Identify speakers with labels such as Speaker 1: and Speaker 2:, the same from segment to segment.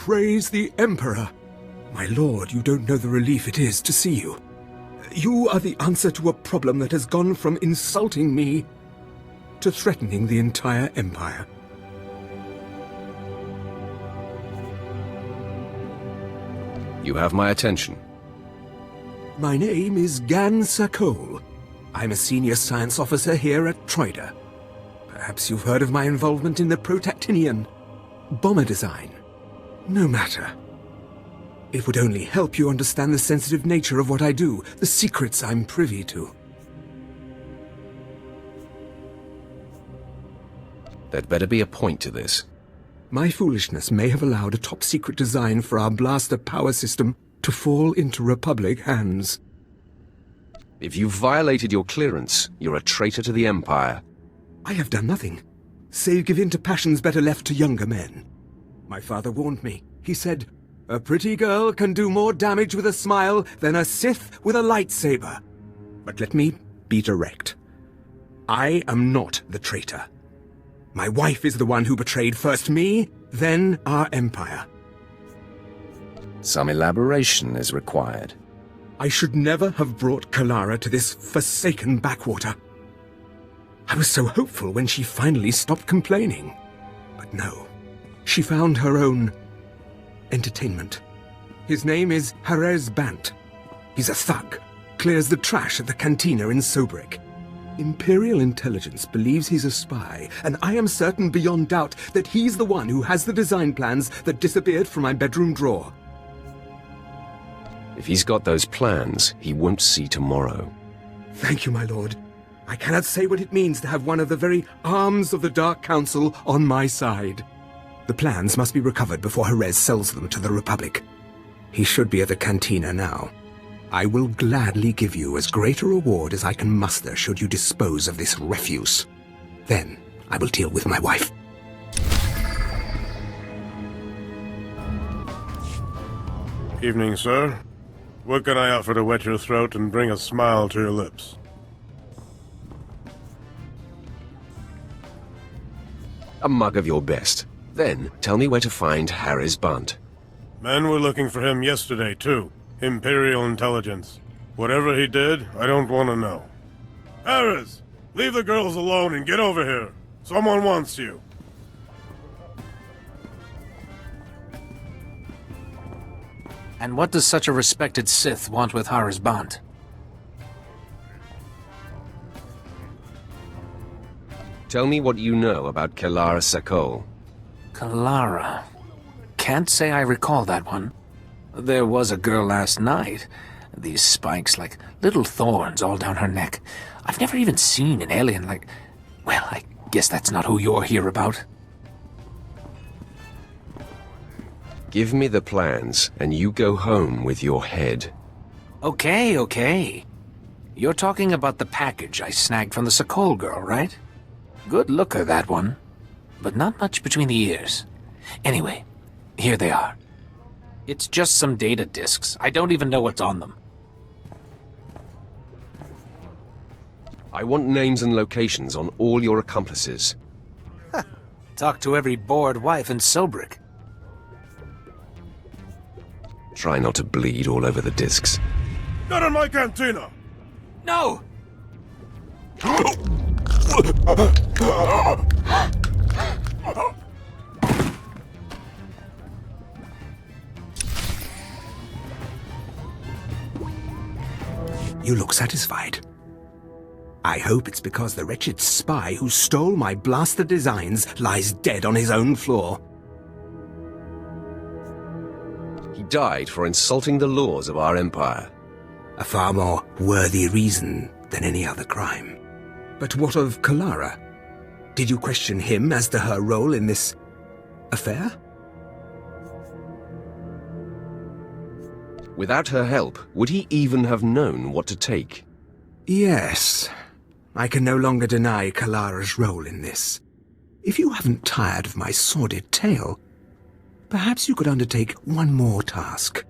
Speaker 1: Praise the Emperor! My lord, you don't know the relief it is to see you. You are the answer to a problem that has gone from insulting me to threatening the entire Empire.
Speaker 2: You have my attention.
Speaker 1: My name is Gan Sakol. I'm a senior science officer here at Traitor. Perhaps you've heard of my involvement in the Protactinian bomber design. No matter. It would only help you understand the sensitive nature of what I do, the secrets I'm privy to.
Speaker 2: There'd better be a point to this.
Speaker 1: My foolishness may have allowed a top-secret design for our blaster power system to fall into Republic hands.
Speaker 2: If you've violated your clearance, you're a traitor to the Empire.
Speaker 1: I have done nothing, save give in to passions better left to younger men. My father warned me. He said, "A pretty girl can do more damage with a smile than a Sith with a lightsaber." But let me be direct. I am not the traitor. My wife is the one who betrayed first me, then our Empire.
Speaker 2: Some elaboration is required.
Speaker 1: I should never have brought Kalara to this forsaken backwater. I was so hopeful when she finally stopped complaining. But no, she found her own entertainment. His name is Harez Bant. He's a thug, clears the trash at the cantina in Sobrik. Imperial intelligence believes he's a spy, and I am certain beyond doubt that he's the one who has the design plans that disappeared from my bedroom drawer.
Speaker 2: If he's got those plans, he won't see tomorrow.
Speaker 1: Thank you, my lord. I cannot say what it means to have one of the very arms of the Dark Council on my side. The plans must be recovered before Harez sells them to the Republic. He should be at the cantina now. I will gladly give you as great a reward as I can muster should you dispose of this refuse. Then I will deal with my wife.
Speaker 3: Evening, sir. What can I offer to wet your throat and bring a smile to your lips?
Speaker 2: A mug of your best. Then tell me where to find Harris Bunt.
Speaker 3: Men were looking for him yesterday, too. Imperial intelligence. Whatever he did, I don't want to know. Harris! Leave the girls alone and get over here. Someone wants you.
Speaker 4: And what does such a respected Sith want with Harris Bant?
Speaker 2: Tell me what you know about Kalara Sakol.
Speaker 4: Kalara. Can't say I recall that one. There was a girl last night. These spikes like little thorns all down her neck. I've never even seen an alien like... Well, I guess that's not who you're here about.
Speaker 2: Give me the plans, and you go home with your head.
Speaker 4: Okay. You're talking about the package I snagged from the Sakol girl, right? Good looker, that one. But not much between the ears. Anyway, here they are. It's just some data disks. I don't even know what's on them.
Speaker 2: I want names and locations on all your accomplices.
Speaker 4: Talk to every bored wife in Sobrik.
Speaker 2: Try not to bleed all over the discs.
Speaker 3: Not in my cantina!
Speaker 4: No!
Speaker 1: You look satisfied. I hope it's because the wretched spy who stole my blaster designs lies dead on his own floor.
Speaker 2: He died for insulting the laws of our empire.
Speaker 1: A far more worthy reason than any other crime. But what of Kalara? Did you question him as to her role in this affair?
Speaker 2: Without her help, would he even have known what to take?
Speaker 1: Yes. I can no longer deny Kalara's role in this. If you haven't tired of my sordid tale, perhaps you could undertake one more task.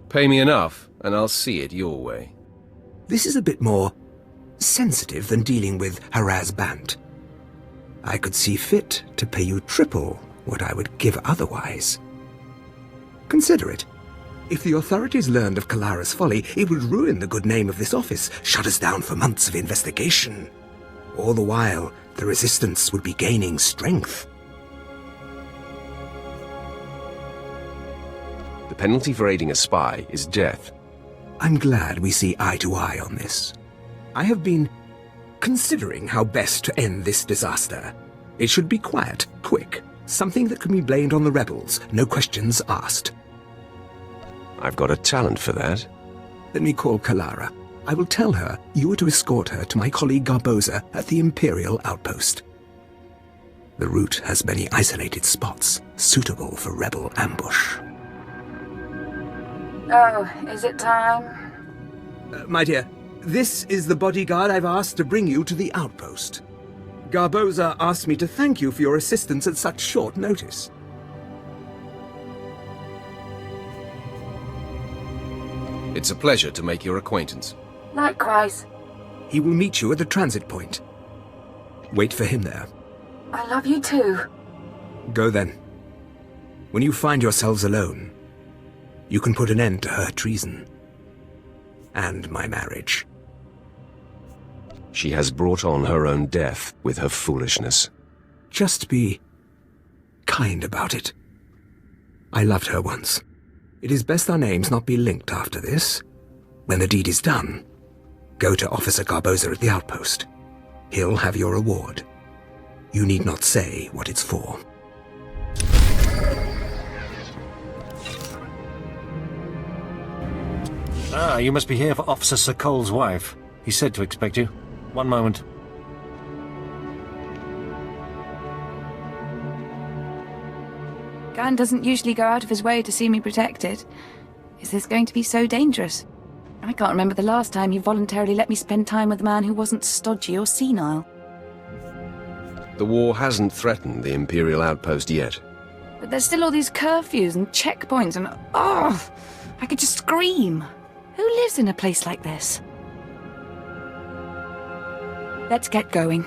Speaker 2: Pay me enough, and I'll see it your way.
Speaker 1: This is a bit more sensitive than dealing with Harez Bant. I could see fit to pay you triple what I would give otherwise. Consider it. If the authorities learned of Kalara's folly, it would ruin the good name of this office, shut us down for months of investigation. All the while, the Resistance would be gaining strength.
Speaker 2: The penalty for aiding a spy is death.
Speaker 1: I'm glad we see eye to eye on this. I have been considering how best to end this disaster. It should be quiet, quick, something that can be blamed on the rebels, no questions asked.
Speaker 2: I've got a talent for that.
Speaker 1: Let me call Kalara. I will tell her you are to escort her to my colleague Garboza at the Imperial outpost. The route has many isolated spots, suitable for rebel ambush.
Speaker 5: Oh, is it time?
Speaker 1: My dear, this is the bodyguard I've asked to bring you to the outpost. Garboza asked me to thank you for your assistance at such short notice.
Speaker 2: It's a pleasure to make your acquaintance.
Speaker 5: Likewise.
Speaker 1: He will meet you at the transit point. Wait for him there.
Speaker 5: I love you too.
Speaker 1: Go then. When you find yourselves alone, you can put an end to her treason. And my marriage.
Speaker 2: She has brought on her own death with her foolishness.
Speaker 1: Just be kind about it. I loved her once. It is best our names not be linked after this. When the deed is done, go to Officer Garboza at the outpost. He'll have your reward. You need not say what it's for.
Speaker 6: Ah, you must be here for Officer Sir Cole's wife. He said to expect you. One moment.
Speaker 5: Gan doesn't usually go out of his way to see me protected. Is this going to be so dangerous? I can't remember the last time you voluntarily let me spend time with a man who wasn't stodgy or senile.
Speaker 2: The war hasn't threatened the Imperial outpost yet.
Speaker 5: But there's still all these curfews and checkpoints and... oh! I could just scream. Who lives in a place like this? Let's get going.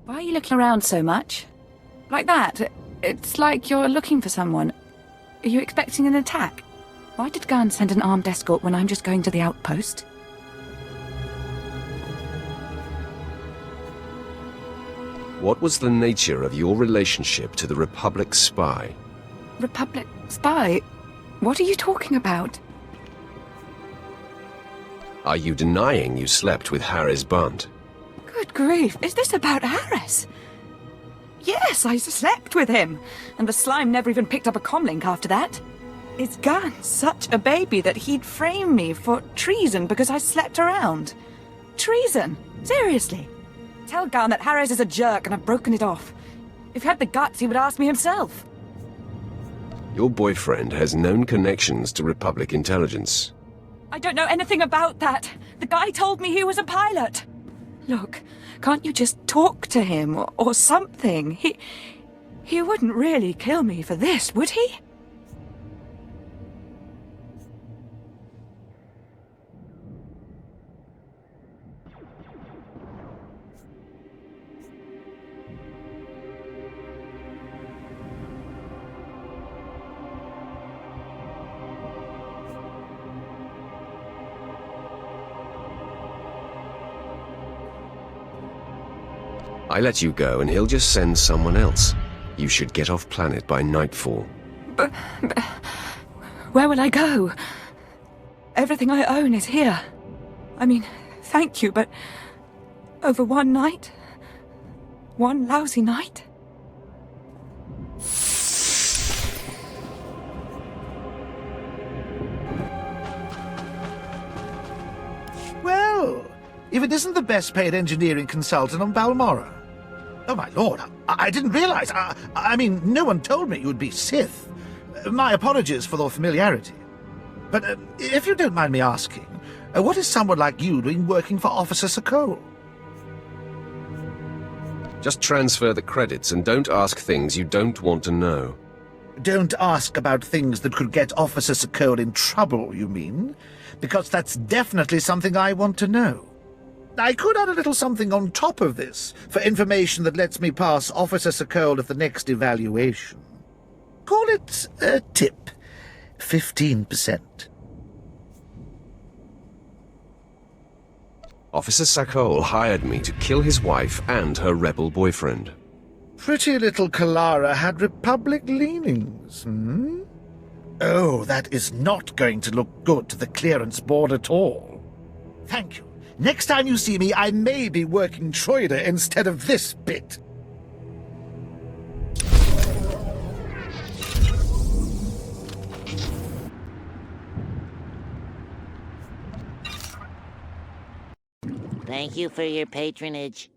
Speaker 5: Why are you looking around so much? Like that? It's like you're looking for someone. Are you expecting an attack? Why did Gan send an armed escort when I'm just going to the outpost?
Speaker 2: What was the nature of your relationship to the Republic spy?
Speaker 5: Republic spy? What are you talking about?
Speaker 2: Are you denying you slept with Harris Bunt?
Speaker 5: Good grief, is this about Harris? Yes, I slept with him, and the slime never even picked up a comlink after that. Is Gan such a baby that he'd frame me for treason because I slept around? Treason? Seriously? Tell Gan that Harris is a jerk and I've broken it off. If he had the guts, he would ask me himself.
Speaker 2: Your boyfriend has known connections to Republic intelligence.
Speaker 5: I don't know anything about that. The guy told me he was a pilot. Look, can't you just talk to him or something? He wouldn't really kill me for this, would he?
Speaker 2: I let you go and he'll just send someone else. You should get off planet by nightfall.
Speaker 5: But where will I go? Everything I own is here. I mean, thank you, but over one night? One lousy night?
Speaker 7: Well, if it isn't the best paid engineering consultant on Balmorra. Oh, my lord, I didn't realize. I mean, no one told me you'd be Sith. My apologies for the familiarity. But if you don't mind me asking, What is someone like you doing working for Officer Sokol?
Speaker 2: Just transfer the credits and don't ask things you don't want to know.
Speaker 7: Don't ask about things that could get Officer Sokol in trouble, you mean? Because that's definitely something I want to know. I could add a little something on top of this, for information that lets me pass Officer Sokol at the next evaluation. Call it a tip. 15%.
Speaker 2: Officer Sokol hired me to kill his wife and her rebel boyfriend.
Speaker 7: Pretty little Kalara had Republic leanings, hmm? Oh, that is not going to look good to the clearance board at all. Thank you. Next time you see me, I may be working Traitor instead of this bit.
Speaker 8: Thank you for your patronage.